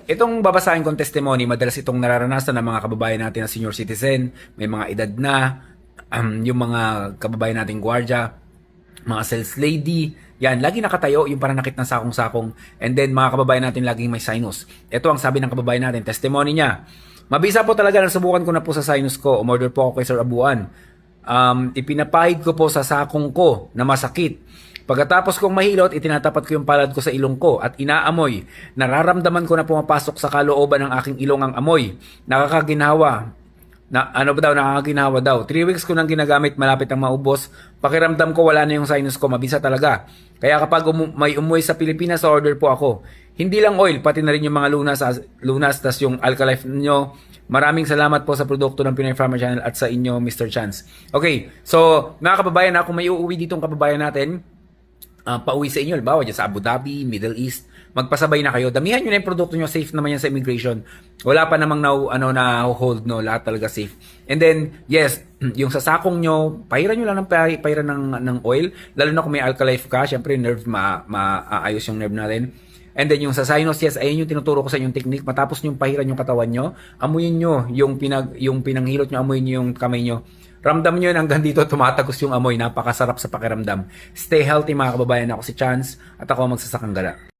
itong babasahin kong testimony, madalas itong nararanasan ng mga kababayan natin na senior citizen, may mga edad na, yung mga kababayan nating gwardiya, mga sales lady, yan, lagi nakatayo yung pananakit ng sakong-sakong, and then mga kababayan natin laging may sinus. Ito ang sabi ng kababayan natin, testimony niya. Mabisa po talaga, nasubukan ko na po sa sinus ko, umorder po ako kay Sir Abuan. Ipinapahid ko po sa sakong ko na masakit. Pagkatapos kong mahilot, itinatapat ko yung palad ko sa ilong ko at inaamoy. Nararamdaman ko na pumapasok sa kalooban ng aking ilong ang amoy. Nakakaginawa. Nakakaginawa daw. 3 weeks ko nang ginagamit, malapit ang maubos. Pakiramdam ko wala na yung sinus ko, mabisa talaga. Kaya kapag may umuwi sa Pilipinas, order po ako. Hindi lang oil, pati na rin yung mga lunas tas yung Alkalife nyo. Maraming salamat po sa produkto ng Pinoy Farmer Channel at sa inyo, Mr. Chance. Okay, so mga kababayan, kung may uuwi ditong kababayan natin, pauwi sa inyo, halimbawa dyan sa Abu Dhabi, Middle East, magpasabay na kayo. Damihan nyo na yung produkto nyo, safe naman yan sa immigration. Wala pa namang na hold, no, lahat talaga safe. And then, yes, yung sa sakong nyo, pahiran nyo lang ng pahiran ng oil, lalo na kung may Alkalife ka, syempre nerve, maayos yung nerve natin. And then yung sa sinus, yes, ayun yung tinuturo ko sa inyong technique. Matapos yung pahiran yung katawan nyo, amuyin nyo yung pinanghilot nyo, amuyin nyo yung kamay nyo. Ramdam nyo yun hanggang dito tumatagos yung amoy. Napakasarap sa pakiramdam. Stay healthy mga kababayan. Ako si Chance at ako magsasakang gala.